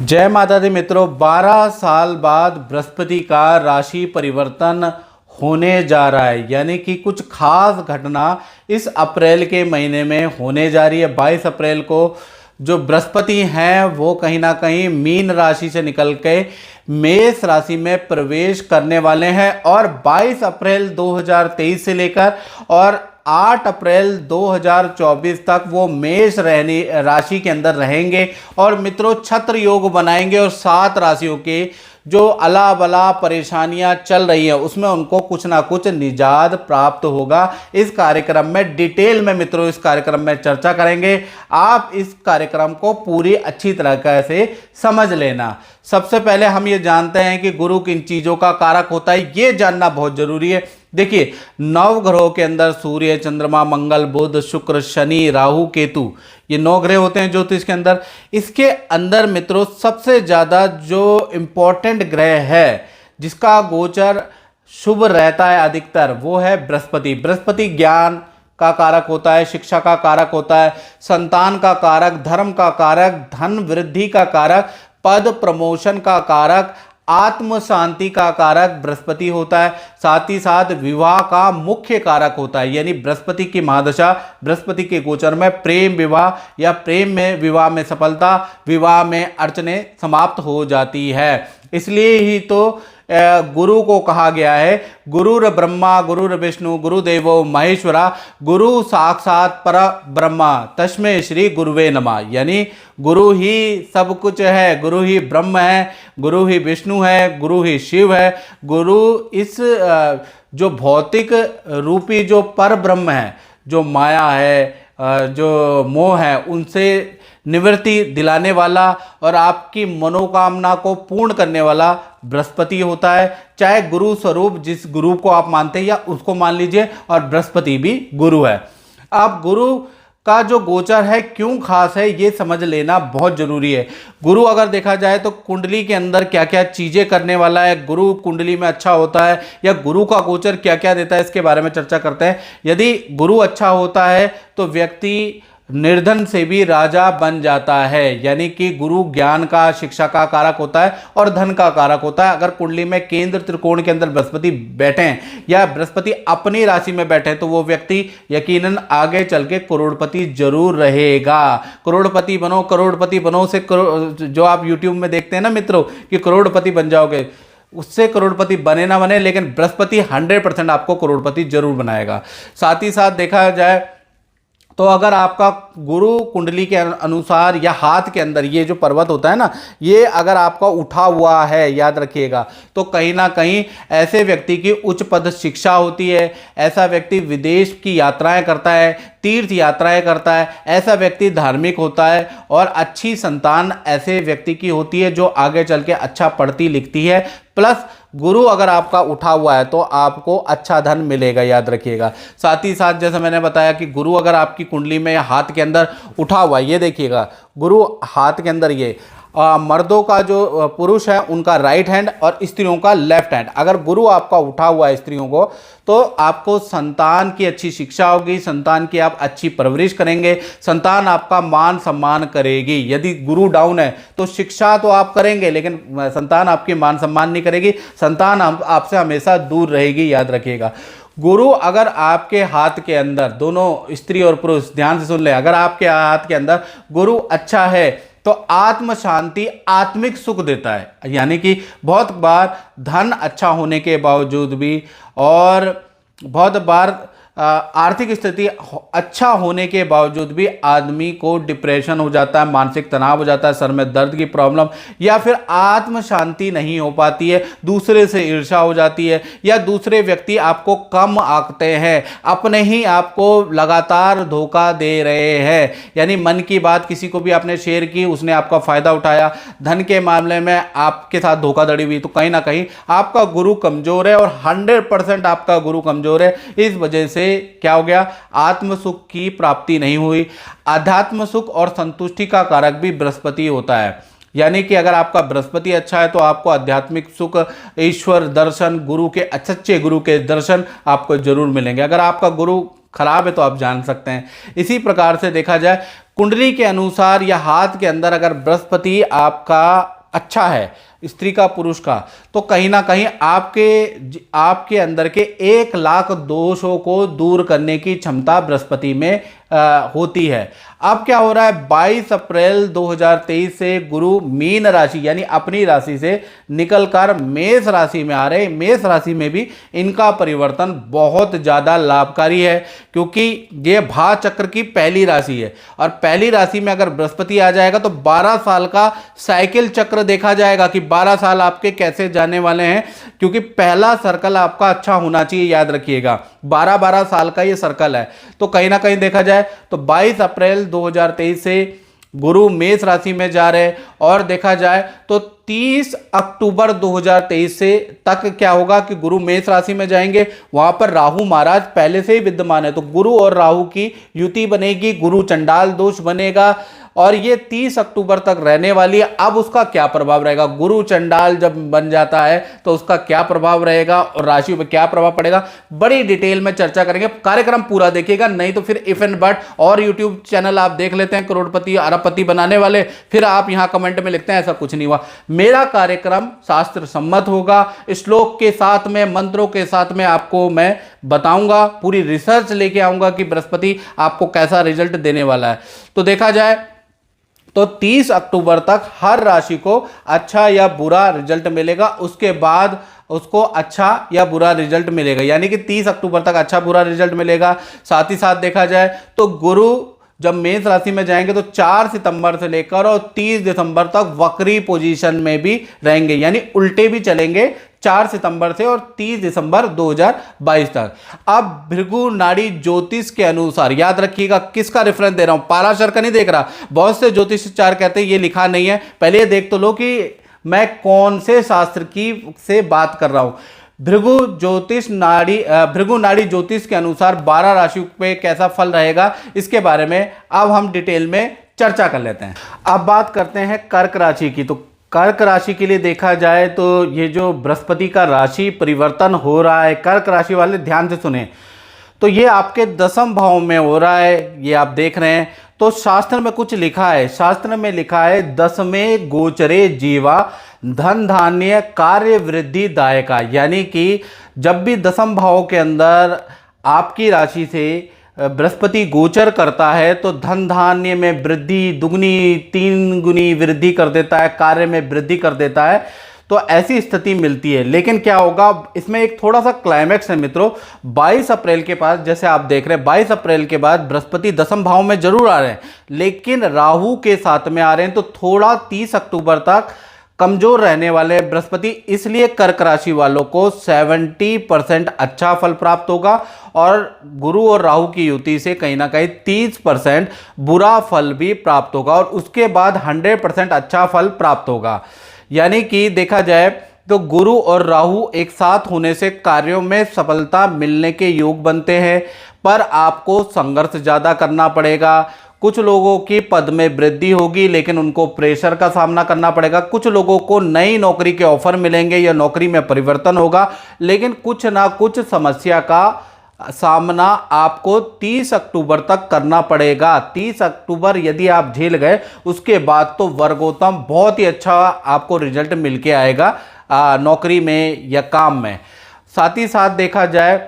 जय माता दी मित्रों, 12 साल बाद बृहस्पति का राशि परिवर्तन होने जा रहा है। यानी कि कुछ खास घटना इस अप्रैल के महीने में होने जा रही है। 22 अप्रैल को जो बृहस्पति हैं वो कहीं ना कहीं मीन राशि से निकल के मेष राशि में प्रवेश करने वाले हैं और 22 अप्रैल 2023 से लेकर और 8 अप्रैल 2024 तक वो मेष राशि के अंदर रहेंगे और मित्रों छत्र योग बनाएंगे और 7 राशियों के जो अला बला परेशानियां चल रही है उसमें उनको कुछ ना कुछ निजात प्राप्त होगा। इस कार्यक्रम में डिटेल में मित्रों इस कार्यक्रम में चर्चा करेंगे। आप इस कार्यक्रम को पूरी अच्छी तरह से समझ लेना। सबसे पहले हम ये जानते हैं कि गुरु किन चीजों का कारक होता है, ये जानना बहुत जरूरी है। देखिए, नव ग्रहों के अंदर सूर्य, चंद्रमा, मंगल, बुध, शुक्र, शनि, राहु, केतु, ये 9 ग्रह होते हैं ज्योतिष के अंदर। इसके अंदर मित्रों सबसे ज्यादा जो इंपॉर्टेंट ग्रह है जिसका गोचर शुभ रहता है अधिकतर, वो है बृहस्पति। बृहस्पति ज्ञान का कारक होता है, शिक्षा का कारक होता है, संतान का कारक, धर्म का कारक, धन वृद्धि का कारक, पद प्रमोशन का कारक, आत्म शांति का कारक बृहस्पति होता है। साथ ही साथ विवाह का मुख्य कारक होता है। यानी बृहस्पति की महादशा, बृहस्पति के गोचर में प्रेम विवाह या प्रेम में विवाह में सफलता, विवाह में अड़चने समाप्त हो जाती है। इसलिए ही तो गुरु को कहा गया है गुरुर ब्रह्मा गुरुर विष्णु गुरुदेवो महेश्वरा गुरु साक्षात पर ब्रह्मा तस्मै श्री गुरुवे नमः। यानी गुरु ही सब कुछ है, गुरु ही ब्रह्म है, गुरु ही विष्णु है, गुरु ही शिव है। गुरु इस जो भौतिक रूपी जो पर ब्रह्म है, जो माया है, जो मोह है, उनसे निवृत्ति दिलाने वाला और आपकी मनोकामना को पूर्ण करने वाला बृहस्पति होता है। चाहे गुरु स्वरूप जिस गुरु को आप मानते हैं या उसको मान लीजिए, और बृहस्पति भी गुरु है। अब गुरु का जो गोचर है क्यों खास है ये समझ लेना बहुत जरूरी है। गुरु अगर देखा जाए तो कुंडली के अंदर क्या क्या चीजें करने वाला है, गुरु कुंडली में अच्छा होता है या गुरु का गोचर क्या क्या देता है, इसके बारे में चर्चा करते हैं। यदि गुरु अच्छा होता है तो व्यक्ति निर्धन से भी राजा बन जाता है। यानी कि गुरु ज्ञान का, शिक्षा का कारक होता है और धन का कारक होता है। अगर कुंडली में केंद्र त्रिकोण के अंदर बृहस्पति बैठे हैं या बृहस्पति अपनी राशि में बैठे तो वो व्यक्ति यकीनन आगे चल के करोड़पति जरूर रहेगा। करोड़पति बनो, करोड़पति बनो से जो आप यूट्यूब में देखते हैं ना मित्रों कि करोड़पति बन जाओगे, उससे करोड़पति बने ना बने, लेकिन बृहस्पति 100% आपको करोड़पति जरूर बनाएगा। साथ ही साथ देखा जाए तो अगर आपका गुरु कुंडली के अनुसार या हाथ के अंदर ये जो पर्वत होता है ना, ये अगर आपका उठा हुआ है, याद रखिएगा, तो कहीं ना कहीं ऐसे व्यक्ति की उच्च पद शिक्षा होती है। ऐसा व्यक्ति विदेश की यात्राएं करता है, तीर्थ यात्राएं करता है। ऐसा व्यक्ति धार्मिक होता है और अच्छी संतान ऐसे व्यक्ति की होती है जो आगे चल के अच्छा पढ़ती लिखती है। प्लस गुरु अगर आपका उठा हुआ है तो आपको अच्छा धन मिलेगा, याद रखिएगा। साथ ही साथ जैसे मैंने बताया कि गुरु अगर आपकी कुंडली में या हाथ के अंदर उठा हुआ है, ये देखिएगा गुरु हाथ के अंदर, ये मर्दों का जो पुरुष है उनका राइट हैंड और स्त्रियों का लेफ्ट हैंड, अगर गुरु आपका उठा हुआ है स्त्रियों को, तो आपको संतान की अच्छी शिक्षा होगी, संतान की आप अच्छी परवरिश करेंगे, संतान आपका मान सम्मान करेगी। यदि गुरु डाउन है तो शिक्षा तो आप करेंगे लेकिन संतान आपकी मान सम्मान नहीं करेगी, संतान आपसे हमेशा दूर रहेगी, याद रखिएगा। गुरु अगर आपके हाथ के अंदर, दोनों स्त्री और पुरुष ध्यान से सुन ले, अगर आपके हाथ के अंदर गुरु अच्छा है तो आत्म शांति, आत्मिक सुख देता है। यानी कि बहुत बार धन अच्छा होने के बावजूद भी और बहुत बार आर्थिक स्थिति अच्छा होने के बावजूद भी आदमी को डिप्रेशन हो जाता है, मानसिक तनाव हो जाता है, सर में दर्द की प्रॉब्लम, या फिर आत्म शांति नहीं हो पाती है, दूसरे से ईर्ष्या हो जाती है, या दूसरे व्यक्ति आपको कम आंकते हैं, अपने ही आपको लगातार धोखा दे रहे हैं। यानी मन की बात किसी को भी आपने शेयर की, उसने आपका फायदा उठाया, धन के मामले में आपके साथ धोखाधड़ी हुई, तो कहीं ना कहीं आपका गुरु कमजोर है और 100% आपका गुरु कमजोर है। इस वजह से क्या हो गया, आत्म सुख की प्राप्ति नहीं हुई। आध्यात्म सुख और संतुष्टि का कारक भी बृहस्पति होता है। यानी कि अगर आपका बृहस्पति अच्छा है तो आपको आध्यात्मिक सुख, ईश्वर दर्शन, गुरु के सच्चे गुरु के दर्शन आपको जरूर मिलेंगे। अगर आपका गुरु खराब है तो आप जान सकते हैं। इसी प्रकार से देखा जाए कुंडली के अनुसार या हाथ के अंदर अगर बृहस्पति आपका अच्छा है, स्त्री का पुरुष का, तो कहीं ना कहीं आपके अंदर के 1,00,000 दोषों को दूर करने की क्षमता बृहस्पति में होती है। अब क्या हो रहा है, 22 अप्रैल 2023 से गुरु मीन राशि यानी अपनी राशि से निकलकर मेष राशि में आ रहे। मेष राशि में भी इनका परिवर्तन बहुत ज़्यादा लाभकारी है, क्योंकि ये भा चक्र की पहली राशि है और पहली राशि में अगर बृहस्पति आ जाएगा तो 12 साल का साइकिल चक्र देखा जाएगा कि 12 साल आपके कैसे जाने वाले हैं, क्योंकि पहला सर्कल आपका अच्छा होना चाहिए, याद रखिएगा 12-12 साल का ये सर्कल है। तो कहीं ना कहीं देखा जाए तो 22 अप्रैल 2023 से गुरु मेष राशि में जा रहे और देखा जाए तो 30 अक्टूबर 2023 से तक क्या होगा कि गुरु मेष राशि में जाएंगे। वहां पर राहु महाराज पहले से ही विद्यमान है, तो गुरु और राहु की युति बनेगी, गुरु चंडाल दोष बनेगा और ये 30 अक्टूबर तक रहने वाली है। अब उसका क्या प्रभाव रहेगा, गुरु चंडाल जब बन जाता है तो उसका क्या प्रभाव रहेगा और राशि पर क्या प्रभाव पड़ेगा, बड़ी डिटेल में चर्चा करेंगे। कार्यक्रम पूरा देखिएगा, नहीं तो फिर इफ एंड बट और यूट्यूब चैनल आप देख लेते हैं करोड़पति अरबपति बनाने वाले, फिर आप यहां कमेंट में लिखते हैं ऐसा कुछ नहीं हुआ। मेरा कार्यक्रम शास्त्र सम्मत होगा, श्लोक के साथ में, मंत्रों के साथ में आपको मैं बताऊंगा, पूरी रिसर्च लेके आऊंगा कि बृहस्पति आपको कैसा रिजल्ट देने वाला है। तो देखा जाए तो 30 अक्टूबर तक हर राशि को अच्छा या बुरा रिजल्ट मिलेगा, उसके बाद उसको अच्छा या बुरा रिजल्ट मिलेगा, यानी कि 30 अक्टूबर तक अच्छा बुरा रिजल्ट मिलेगा। साथ ही साथ देखा जाए तो गुरु जब मेष राशि में जाएंगे तो 4 सितंबर से लेकर और 30 दिसंबर तक वक्री पोजीशन में भी रहेंगे, यानी उल्टे भी चलेंगे 4 सितंबर से और 30 दिसंबर 2022 तक। अब भृगु नाड़ी ज्योतिष के अनुसार, याद रखिएगा किसका रेफरेंस दे रहा हूं, पाराशर का नहीं देख रहा। बहुत से ज्योतिषाचार्य कहते हैं ये लिखा नहीं है, पहले ये देख तो लो कि मैं कौन से शास्त्र की से बात कर रहा हूं। भृगु नाड़ी ज्योतिष के अनुसार 12 राशियों पे कैसा फल रहेगा, इसके बारे में अब हम डिटेल में चर्चा कर लेते हैं। अब बात करते हैं कर्क राशि की। तो कर्क राशि के लिए देखा जाए तो ये जो बृहस्पति का राशि परिवर्तन हो रहा है, कर्क राशि वाले ध्यान से सुने, तो ये आपके 10वें भाव में हो रहा है, ये आप देख रहे हैं। तो शास्त्र में कुछ लिखा है, शास्त्र में लिखा है 10वें गोचरे जीवा धन धान्य कार्य वृद्धि दायका, यानी कि जब भी 10वें भाव के अंदर आपकी राशि से बृहस्पति गोचर करता है तो धन धान्य में वृद्धि, दुगनी 3 गुनी वृद्धि कर देता है, कार्य में वृद्धि कर देता है, तो ऐसी स्थिति मिलती है। लेकिन क्या होगा, इसमें एक थोड़ा सा क्लाइमैक्स है मित्रों। 22 अप्रैल के पास जैसे आप देख रहे हैं, 22 अप्रैल के बाद बृहस्पति 10वें भाव में जरूर आ रहे हैं, लेकिन राहु के साथ में आ रहे हैं, तो थोड़ा 30 अक्टूबर तक कमजोर रहने वाले बृहस्पति, इसलिए कर्क राशि वालों को 70% अच्छा फल प्राप्त होगा और गुरु और राहु की युति से कहीं ना कहीं 30% बुरा फल भी प्राप्त होगा और उसके बाद 100% अच्छा फल प्राप्त होगा। यानी कि देखा जाए तो गुरु और राहु एक साथ होने से कार्यों में सफलता मिलने के योग बनते हैं, पर आपको संघर्ष ज़्यादा करना पड़ेगा। कुछ लोगों की पद में वृद्धि होगी लेकिन उनको प्रेशर का सामना करना पड़ेगा। कुछ लोगों को नई नौकरी के ऑफर मिलेंगे या नौकरी में परिवर्तन होगा, लेकिन कुछ ना कुछ समस्या का सामना आपको 30 अक्टूबर तक करना पड़ेगा। 30 अक्टूबर यदि आप झेल गए, उसके बाद तो वर्गोत्तम बहुत ही अच्छा आपको रिजल्ट मिल के आएगा नौकरी में या काम में। साथ ही साथ देखा जाए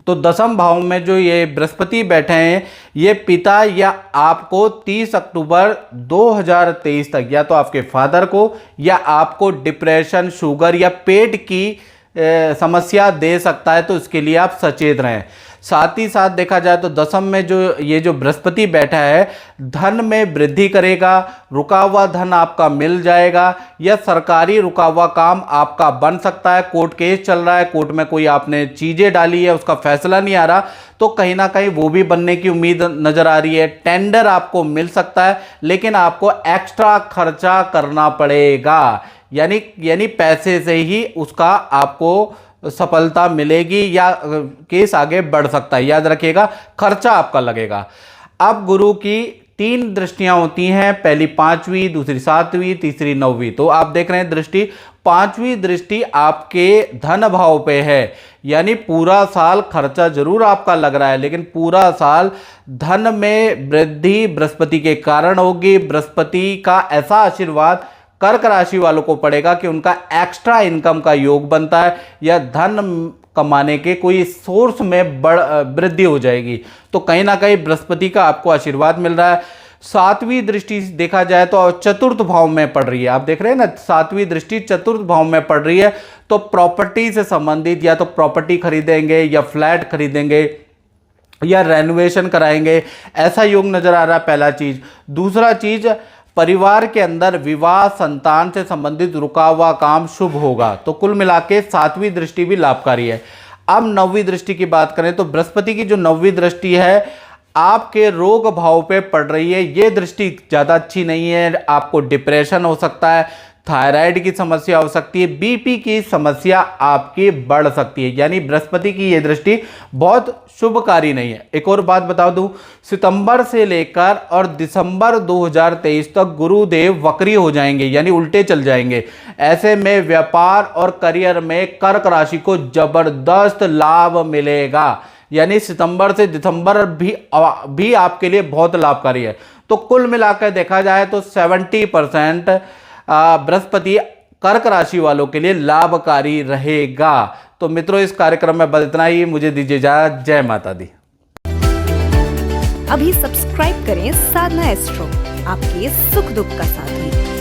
तो 10वें भाव में जो ये बृहस्पति बैठे हैं, ये पिता या आपको 30 अक्टूबर 2023 तक या तो आपके फादर को या आपको डिप्रेशन, शुगर या पेट की समस्या दे सकता है, तो इसके लिए आप सचेत रहें। साथ ही साथ देखा जाए तो 10वें में जो ये जो बृहस्पति बैठा है, धन में वृद्धि करेगा, रुका हुआ धन आपका मिल जाएगा या सरकारी रुका हुआ काम आपका बन सकता है। कोर्ट केस चल रहा है, कोर्ट में कोई आपने चीज़ें डाली है, उसका फैसला नहीं आ रहा, तो कहीं ना कहीं वो भी बनने की उम्मीद नज़र आ रही है। टेंडर आपको मिल सकता है, लेकिन आपको एक्स्ट्रा खर्चा करना पड़ेगा, यानी पैसे से ही उसका आपको सफलता मिलेगी या केस आगे बढ़ सकता है। याद रखिएगा खर्चा आपका लगेगा। अब गुरु की तीन दृष्टियां होती हैं, पहली 5वीं, दूसरी 7वीं, तीसरी 9वीं। तो आप देख रहे हैं दृष्टि 5वीं दृष्टि आपके धन भाव पे है, यानी पूरा साल खर्चा जरूर आपका लग रहा है लेकिन पूरा साल धन में वृद्धि बृहस्पति के कारण होगी। बृहस्पति का ऐसा आशीर्वाद कर्क राशि वालों को पड़ेगा कि उनका एक्स्ट्रा इनकम का योग बनता है या धन कमाने के कोई सोर्स में वृद्धि हो जाएगी। तो कहीं ना कहीं बृहस्पति का आपको आशीर्वाद मिल रहा है। 7वीं दृष्टि देखा जाए तो चतुर्थ भाव में पड़ रही है, आप देख रहे हैं ना 7वीं दृष्टि चतुर्थ भाव में पड़ रही है। तो प्रॉपर्टी से संबंधित या तो प्रॉपर्टी खरीदेंगे या फ्लैट खरीदेंगे या रेनोवेशन कराएंगे, ऐसा योग नजर आ रहा है, पहला चीज। दूसरा चीज, परिवार के अंदर विवाह संतान से संबंधित रुका हुआ काम शुभ होगा। तो कुल मिला के 7वीं दृष्टि भी लाभकारी है। अब 9वीं दृष्टि की बात करें तो बृहस्पति की जो 9वीं दृष्टि है आपके रोग भाव पे पड़ रही है। ये दृष्टि ज़्यादा अच्छी नहीं है, आपको डिप्रेशन हो सकता है, थायराइड की समस्या हो सकती है, बीपी की समस्या आपकी बढ़ सकती है, यानी बृहस्पति की ये दृष्टि बहुत शुभकारी नहीं है। एक और बात बता दूं, सितंबर से लेकर और दिसंबर 2023 तक गुरुदेव वक्री हो जाएंगे, यानी उल्टे चल जाएंगे। ऐसे में व्यापार और करियर में कर्क राशि को जबरदस्त लाभ मिलेगा, यानी सितंबर से दिसंबर भी आपके लिए बहुत लाभकारी है। तो कुल मिलाकर देखा जाए तो 70% बृहस्पति कर्क राशि वालों के लिए लाभकारी रहेगा। तो मित्रों, इस कार्यक्रम में बस इतना ही, मुझे दीजिए इजाजत। जय माता दी। अभी सब्सक्राइब करें साधना एस्ट्रो, आपके सुख दुख का साथी।